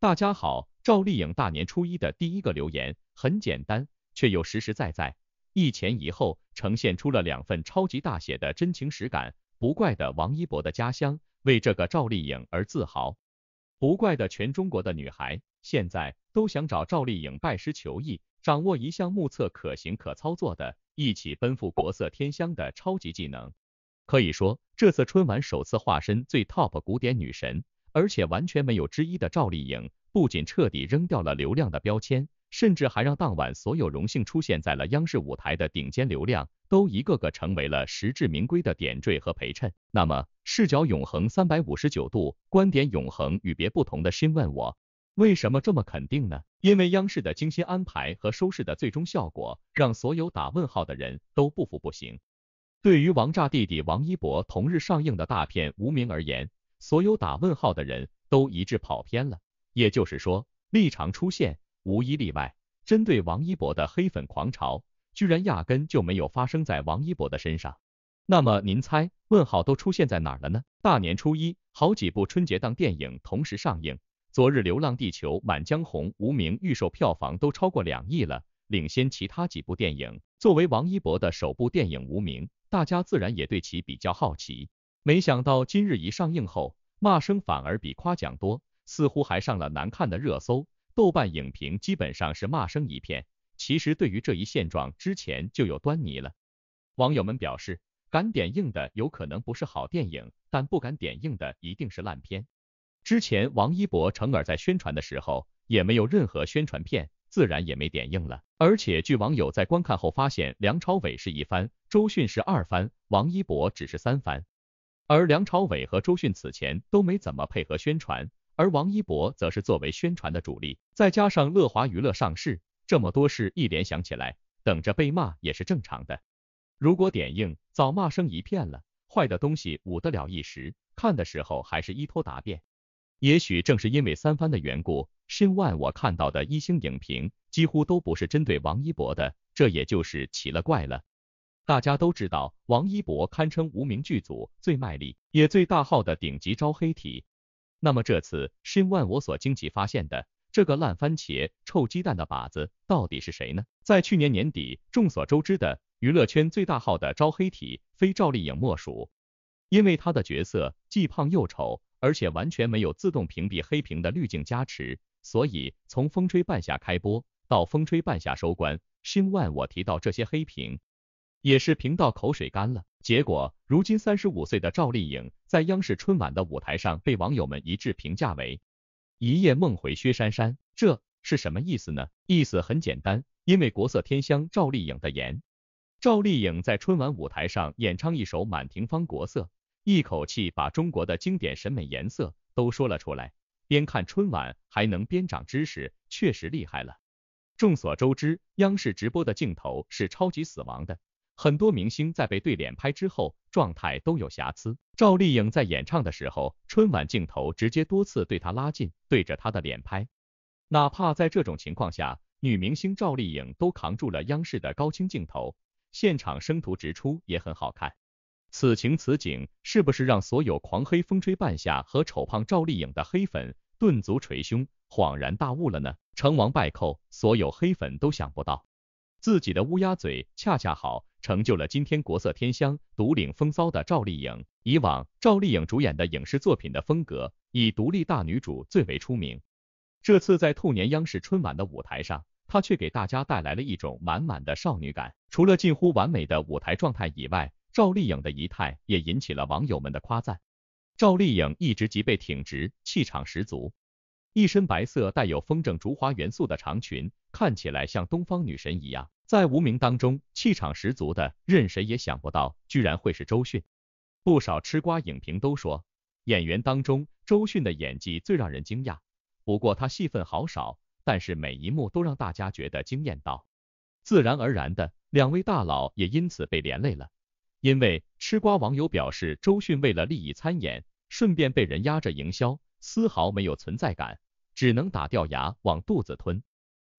大家好，赵丽颖大年初一的第一个留言很简单，却又实实在在，一前一后呈现出了2份超级大写的真情实感。不怪的王一博的家乡为这个赵丽颖而自豪，不怪的全中国的女孩现在都想找赵丽颖拜师求艺，掌握一项目测可行可操作的，一起奔赴国色天香的超级技能。可以说，这次春晚首次化身最 top 古典女神，而且完全没有之一的赵丽颖，不仅彻底扔掉了流量的标签，甚至还让当晚所有荣幸出现在了央视舞台的顶尖流量，都一个个成为了实至名归的点缀和陪衬。那么，视角永恒359度，观点永恒与别不同的询问我，为什么这么肯定呢？因为央视的精心安排和收视的最终效果，让所有打问号的人都不服不行。对于王炸弟弟王一博同日上映的大片《无名》而言，所有打问号的人都一致跑偏了，也就是说，立场出现无一例外，针对王一博的黑粉狂潮，居然压根就没有发生在王一博的身上。那么您猜，问号都出现在哪儿了呢？大年初一，好几部春节档电影同时上映，昨日《流浪地球》《满江红》《无名》预售票房都超过2亿了，领先其他几部电影。作为王一博的首部电影《无名》，大家自然也对其比较好奇。没想到今日一上映后，骂声反而比夸奖多，似乎还上了难看的热搜，豆瓣影评基本上是骂声一片。其实对于这一现状之前就有端倪了。网友们表示，敢点映的有可能不是好电影，但不敢点映的一定是烂片。之前王一博成儿在宣传的时候也没有任何宣传片，自然也没点映了。而且据网友在观看后发现，梁朝伟是1番，周迅是2番，王一博只是3番。而梁朝伟和周迅此前都没怎么配合宣传，而王一博则是作为宣传的主力，再加上乐华娱乐上市，这么多事一联想起来，等着被骂也是正常的。如果点映，早骂声一片了，坏的东西捂得了一时，看的时候还是一拖答辩。也许正是因为3番的缘故，新万我看到的1星影评几乎都不是针对王一博的，这也就是奇了怪了。大家都知道，王一博堪称无名剧组最卖力也最大号的顶级招黑体。那么这次新万我所惊奇发现的这个烂番茄臭鸡蛋的靶子到底是谁呢？在去年年底，众所周知的娱乐圈最大号的招黑体非赵丽颖莫属，因为她的角色既胖又丑，而且完全没有自动屏蔽黑屏的滤镜加持，所以从风吹半夏开播到风吹半夏收官，新万我提到这些黑屏也是评到口水干了。结果如今35岁的赵丽颖在央视春晚的舞台上被网友们一致评价为一夜梦回薛杉杉，这是什么意思呢？意思很简单，因为国色天香赵丽颖的颜。赵丽颖在春晚舞台上演唱一首《满庭芳国色》，一口气把中国的经典审美颜色都说了出来，边看春晚还能边长知识，确实厉害了。众所周知，央视直播的镜头是超级死亡的，很多明星在被对脸拍之后，状态都有瑕疵。赵丽颖在演唱的时候，春晚镜头直接多次对她拉近，对着她的脸拍。哪怕在这种情况下，女明星赵丽颖都扛住了央视的高清镜头，现场生图直出也很好看。此情此景，是不是让所有狂黑风吹半夏和丑胖赵丽颖的黑粉顿足捶胸，恍然大悟了呢？成王败寇，所有黑粉都想不到，自己的乌鸦嘴恰恰好成就了今天国色天香独领风骚的赵丽颖。以往赵丽颖主演的影视作品的风格以独立大女主最为出名，这次在兔年央视春晚的舞台上，她却给大家带来了一种满满的少女感。除了近乎完美的舞台状态以外，赵丽颖的仪态也引起了网友们的夸赞。赵丽颖一直脊背挺直，气场十足，一身白色带有风筝竹花元素的长裙，看起来像东方女神一样。在无名当中，气场十足的任谁也想不到，居然会是周迅。不少吃瓜影评都说，演员当中周迅的演技最让人惊讶。不过她戏份好少，但是每一幕都让大家觉得惊艳到。自然而然的，2位大佬也因此被连累了。因为吃瓜网友表示，周迅为了利益参演，顺便被人压着营销，丝毫没有存在感，只能打掉牙往肚子吞。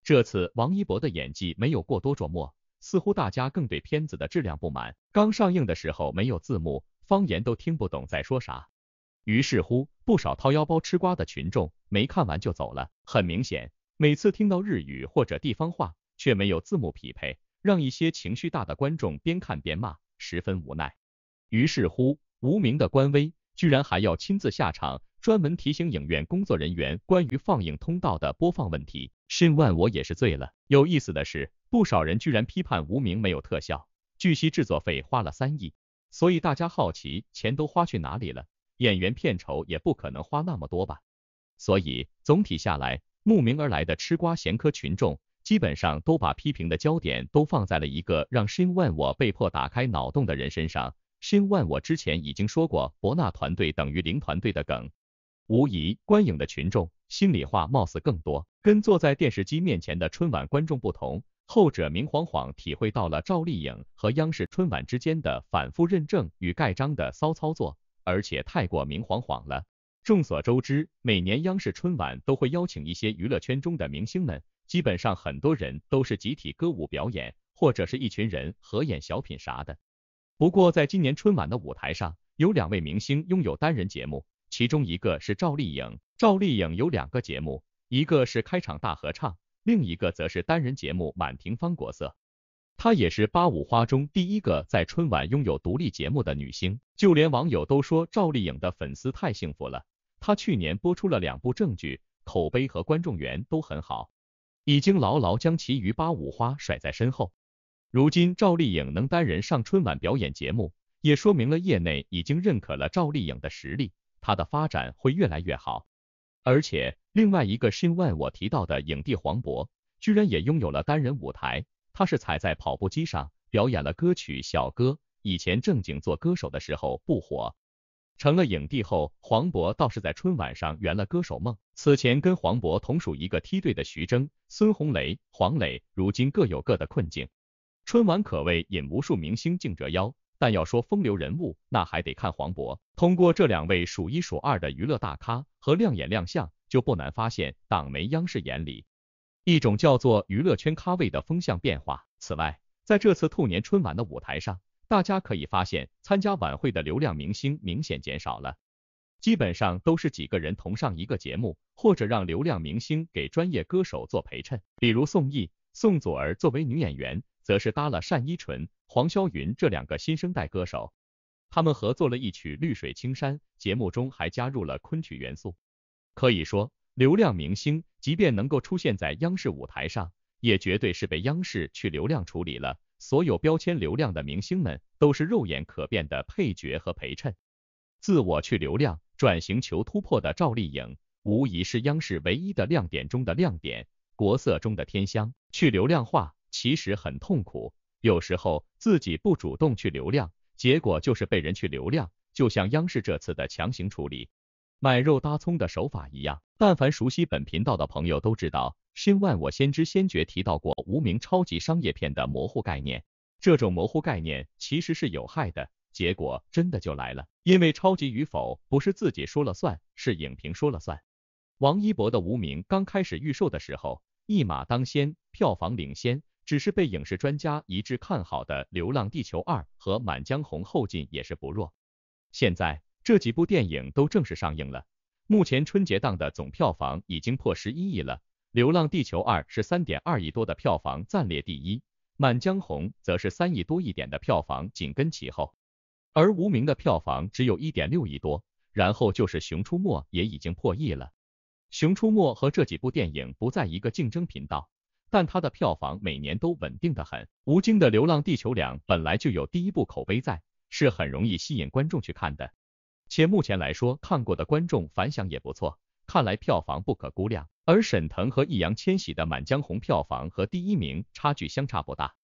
这次王一博的演技没有过多琢磨，似乎大家更对片子的质量不满。刚上映的时候没有字幕，方言都听不懂在说啥。于是乎，不少掏腰包吃瓜的群众没看完就走了。很明显，每次听到日语或者地方话，却没有字幕匹配，让一些情绪大的观众边看边骂，十分无奈。于是乎，无名的官微居然还要亲自下场，专门提醒影院工作人员关于放映通道的播放问题。申万我也是醉了。有意思的是，不少人居然批判无名没有特效，据悉制作费花了3亿，所以大家好奇钱都花去哪里了，演员片酬也不可能花那么多吧。所以总体下来，慕名而来的吃瓜闲科群众基本上都把批评的焦点都放在了一个让申万我被迫打开脑洞的人身上。申万我之前已经说过伯纳团队等于零团队的梗，无疑观影的群众心里话貌似更多。跟坐在电视机面前的春晚观众不同，后者明晃晃体会到了赵丽颖和央视春晚之间的反复认证与盖章的骚操作，而且太过明晃晃了。众所周知，每年央视春晚都会邀请一些娱乐圈中的明星们，基本上很多人都是集体歌舞表演，或者是一群人合演小品啥的。不过在今年春晚的舞台上，有2位明星拥有单人节目，其中一个是赵丽颖。赵丽颖有2个节目，一个是开场大合唱，另一个则是单人节目满庭芳国色。她也是8-5花中第一个在春晚拥有独立节目的女星，就连网友都说赵丽颖的粉丝太幸福了。她去年播出了2部正剧，口碑和观众缘都很好，已经牢牢将其余8-5花甩在身后。如今赵丽颖能单人上春晚表演节目，也说明了业内已经认可了赵丽颖的实力，她的发展会越来越好。而且另外一个申万我提到的影帝黄渤，居然也拥有了单人舞台，他是踩在跑步机上表演了歌曲《小歌》，以前正经做歌手的时候不火，成了影帝后，黄渤倒是在春晚上圆了歌手梦。此前跟黄渤同属一个梯队的徐峥、孙红雷、黄磊，如今各有各的困境。春晚可谓引无数明星竞折腰，但要说风流人物，那还得看黄渤。通过这2位数1数2的娱乐大咖和亮眼亮相，就不难发现党媒央视眼里一种叫做娱乐圈咖位的风向变化。此外，在这次兔年春晚的舞台上，大家可以发现参加晚会的流量明星明显减少了，基本上都是几个人同上一个节目，或者让流量明星给专业歌手做陪衬，比如宋轶、宋祖儿作为女演员，则是搭了单依纯、黄霄云这2个新生代歌手，他们合作了一曲《绿水青山》，节目中还加入了昆曲元素。可以说，流量明星即便能够出现在央视舞台上，也绝对是被央视去流量处理了。所有标签流量的明星们都是肉眼可辨的配角和陪衬。自我去流量，转型求突破的赵丽颖，无疑是央视唯一的亮点中的亮点，国色中的天香。去流量化其实很痛苦，有时候自己不主动去流量，结果就是被人去流量，就像央视这次的强行处理买肉搭葱的手法一样。但凡熟悉本频道的朋友都知道，申万我先知先觉提到过无名超级商业片的模糊概念，这种模糊概念其实是有害的，结果真的就来了。因为超级与否不是自己说了算，是影评说了算。王一博的无名刚开始预售的时候，一马当先，票房领先，只是被影视专家一致看好的《流浪地球2》和《满江红》后劲也是不弱。现在这几部电影都正式上映了，目前春节档的总票房已经破11亿了，《流浪地球2》是3.2亿多的票房暂列第一，《满江红》则是3亿多一点的票房紧跟其后，而无名的票房只有 1.6 亿多，然后就是《熊出没》也已经破亿了。《熊出没》和这几部电影不在一个竞争频道，但它的票房每年都稳定的很。吴京的《流浪地球2》本来就有第一部口碑在，是很容易吸引观众去看的，且目前来说看过的观众反响也不错，看来票房不可估量。而沈腾和易烊千玺的《满江红》票房和第一名差距相差不大。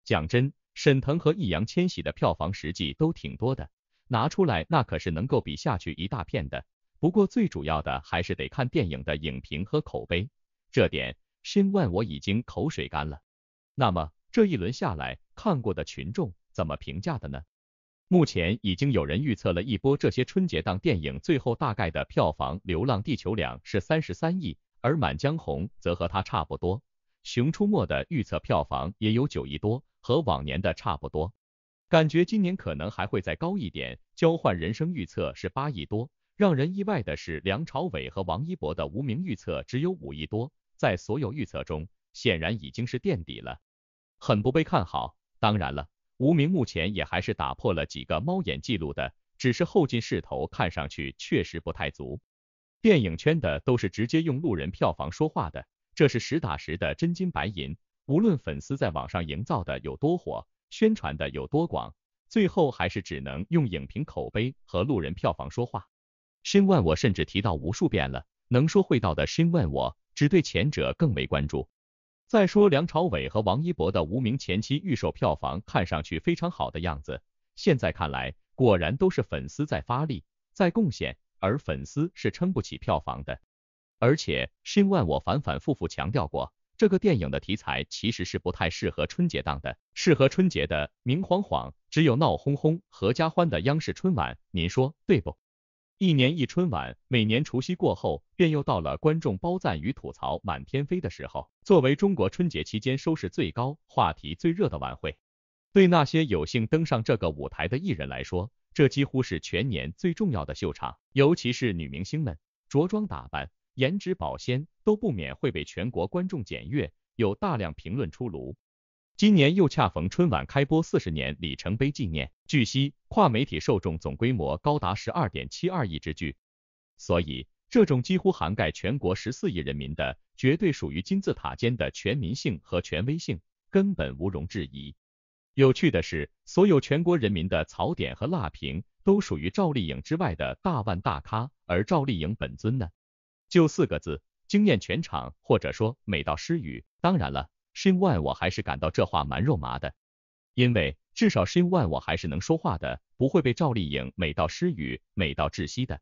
讲真，沈腾和易烊千玺的票房实际都挺多的，拿出来那可是能够比下去一大片的。不过最主要的还是得看电影的影评和口碑，这点申万我已经口水干了。那么这一轮下来，看过的群众怎么评价的呢？目前已经有人预测了一波这些春节档电影最后大概的票房，《流浪地球2》是33亿，而《满江红》则和它差不多。《熊出没》的预测票房也有9亿多，和往年的差不多。感觉今年可能还会再高一点，《交换人生》预测是8亿多，让人意外的是，梁朝伟和王一博的无名预测只有5亿多，在所有预测中，显然已经是垫底了，很不被看好。当然了，无名目前也还是打破了几个猫眼记录的，只是后劲势头看上去确实不太足。电影圈的都是直接用路人票房说话的，这是实打实的真金白银，无论粉丝在网上营造的有多火，宣传的有多广，最后还是只能用影评口碑和路人票房说话。申万我甚至提到无数遍了，能说会道的申万我只对前者更为关注。再说梁朝伟和王一博的无名前期预售票房看上去非常好的样子，现在看来果然都是粉丝在发力，在贡献，而粉丝是撑不起票房的。而且申万我反反复复强调过，这个电影的题材其实是不太适合春节档的，适合春节的明晃晃只有闹哄哄合家欢的央视春晚，您说对不？一年一春晚，每年除夕过后，便又到了观众褒赞与吐槽满天飞的时候。作为中国春节期间收视最高、话题最热的晚会，对那些有幸登上这个舞台的艺人来说，这几乎是全年最重要的秀场。尤其是女明星们，着装打扮、颜值保鲜，都不免会被全国观众检阅，有大量评论出炉。今年又恰逢春晚开播40年里程碑纪念，据悉跨媒体受众总规模高达12.72亿之巨，所以这种几乎涵盖全国14亿人民的，绝对属于金字塔尖的全民性和权威性，根本无容置疑。有趣的是，所有全国人民的槽点和辣评都属于赵丽颖之外的大腕大咖，而赵丽颖本尊呢，就4个字，惊艳全场，或者说美到失语。当然了，申万我还是感到这话蛮肉麻的，因为至少申万我还是能说话的，不会被赵丽颖美到失语、美到窒息的。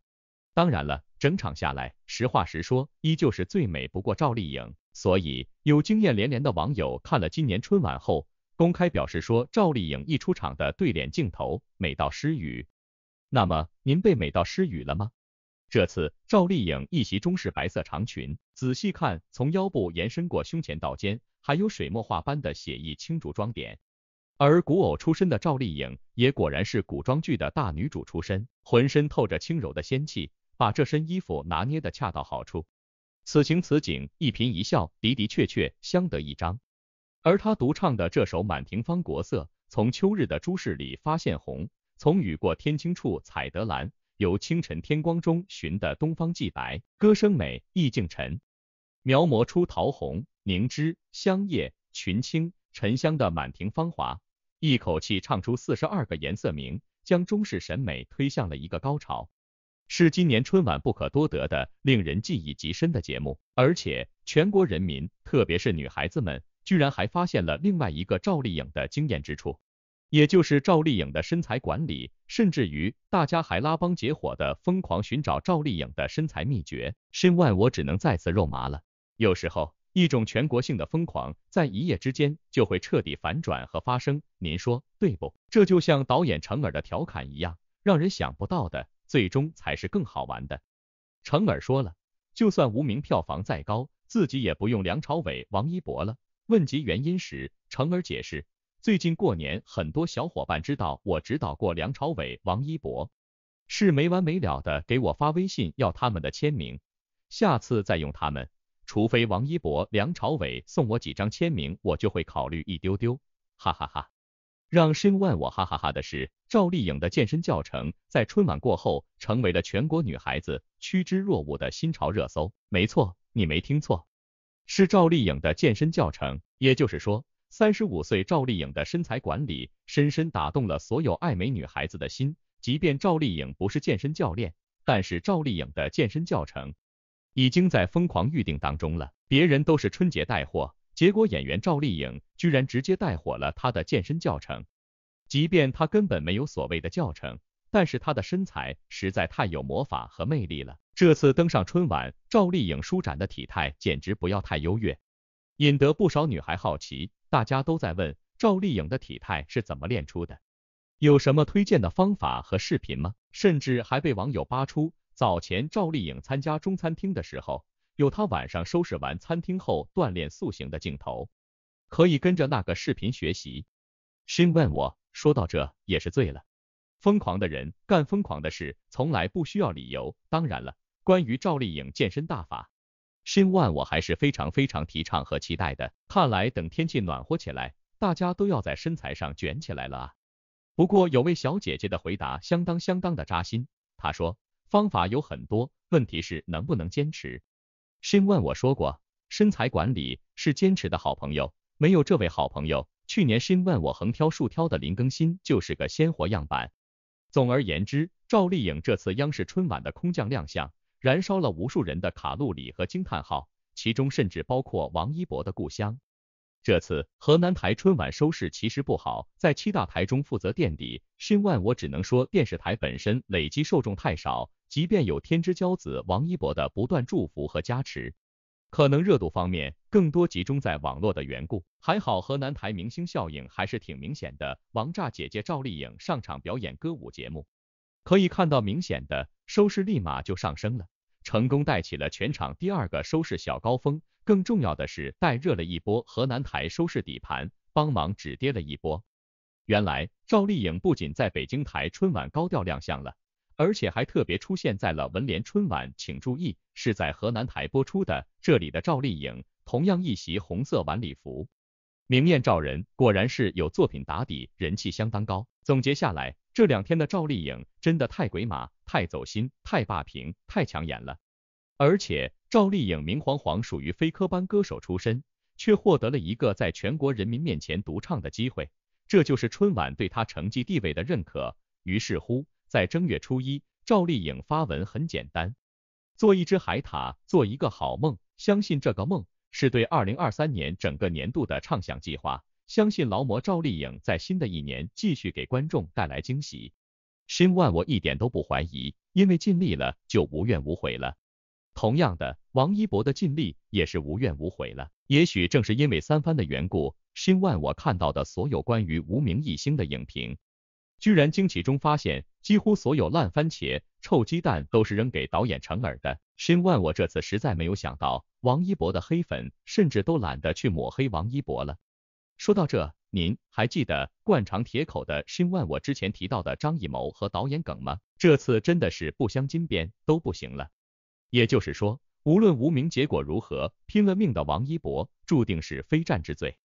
当然了，整场下来，实话实说，依旧是最美不过赵丽颖，所以有经验连连的网友看了今年春晚后，公开表示说赵丽颖一出场的对脸镜头美到失语。那么您被美到失语了吗？这次赵丽颖一袭中式白色长裙，仔细看，从腰部延伸过胸前到肩，还有水墨画般的写意轻竹装点。而古偶出身的赵丽颖也果然是古装剧的大女主出身，浑身透着轻柔的仙气，把这身衣服拿捏得恰到好处。此情此景，一颦一笑的的确确相得益彰。而她独唱的这首《满庭芳》国色，从秋日的朱市里发现红，从雨过天青处采得蓝，由清晨天光中寻的东方既白，歌声美，意境沉，描摹出桃红、凝脂、香叶、群青、沉香的满庭芳华，一口气唱出42个颜色名，将中式审美推向了一个高潮，是今年春晚不可多得的令人记忆极深的节目。而且全国人民，特别是女孩子们，居然还发现了另外一个赵丽颖的惊艳之处，也就是赵丽颖的身材管理，甚至于大家还拉帮结伙的疯狂寻找赵丽颖的身材秘诀。申万我只能再次肉麻了。有时候一种全国性的疯狂，在一夜之间就会彻底反转和发生，您说对不？这就像导演程耳的调侃一样，让人想不到的，最终才是更好玩的。程耳说了，就算无名票房再高，自己也不用梁朝伟、王一博了。问及原因时，程耳解释，最近过年很多小伙伴知道我指导过梁朝伟、王一博，是没完没了的给我发微信要他们的签名，下次再用他们，除非王一博、梁朝伟送我几张签名，我就会考虑一丢丢，哈哈哈。让申万我哈哈哈的是，赵丽颖的健身教程在春晚过后成为了全国女孩子趋之若鹜的新潮热搜。没错，你没听错，是赵丽颖的健身教程。也就是说，35岁赵丽颖的身材管理深深打动了所有爱美女孩子的心。即便赵丽颖不是健身教练，但是赵丽颖的健身教程已经在疯狂预定当中了。别人都是春节带货，结果演员赵丽颖居然直接带火了她的健身教程。即便她根本没有所谓的教程，但是她的身材实在太有魔法和魅力了。这次登上春晚，赵丽颖舒展的体态简直不要太优越，引得不少女孩好奇，大家都在问赵丽颖的体态是怎么练出的，有什么推荐的方法和视频吗？甚至还被网友扒出，早前赵丽颖参加中餐厅的时候，有她晚上收拾完餐厅后锻炼塑形的镜头，可以跟着那个视频学习。申问我，说到这也是醉了。疯狂的人干疯狂的事，从来不需要理由。当然了，关于赵丽颖健身大法，Shin Wan我还是非常提倡和期待的。看来等天气暖和起来，大家都要在身材上卷起来了啊。不过有位小姐姐的回答相当的扎心，她说方法有很多，问题是能不能坚持。Shin Wan我说过，身材管理是坚持的好朋友，没有这位好朋友，去年Shin Wan我横挑竖挑的林更新就是个鲜活样板。总而言之，赵丽颖这次央视春晚的空降亮相，燃烧了无数人的卡路里和惊叹号，其中甚至包括王一博的故乡。这次河南台春晚收视其实不好，在7大台中负责垫底。Shin Wan我只能说电视台本身累积受众太少，即便有天之骄子王一博的不断祝福和加持，可能热度方面更多集中在网络的缘故。还好河南台明星效应还是挺明显的，王炸姐姐赵丽颖上场表演歌舞节目，可以看到明显的收视立马就上升了，成功带起了全场第2个收视小高峰。更重要的是带热了一波河南台收视底盘，帮忙止跌了一波。原来赵丽颖不仅在北京台春晚高调亮相了，而且还特别出现在了文联春晚，请注意是在河南台播出的，这里的赵丽颖同样一袭红色晚礼服，明艳照人，果然是有作品打底，人气相当高。总结下来，这2天的赵丽颖真的太鬼马，太走心，太霸屏，太抢眼了。而且赵丽颖明晃晃属于非科班歌手出身，却获得了一个在全国人民面前独唱的机会，这就是春晚对她成绩地位的认可。于是乎，在正月初1，赵丽颖发文很简单，做一只海獭，做一个好梦，相信这个梦是对2023年整个年度的畅想计划，相信劳模赵丽颖在新的一年继续给观众带来惊喜。Shin Wan我一点都不怀疑，因为尽力了就无怨无悔了。同样的，王一博的尽力也是无怨无悔了。也许正是因为3番的缘故，Shin Wan我看到的所有关于无名一星的影评，居然惊奇中发现，几乎所有烂番茄、臭鸡蛋都是扔给导演程耳的。Shin Wan我这次实在没有想到，王一博的黑粉甚至都懒得去抹黑王一博了。说到这，您还记得灌肠铁口的Shin Wan我之前提到的张艺谋和导演梗吗？这次真的是不镶金边都不行了。也就是说，无论无名结果如何，拼了命的王一博注定是非战之罪。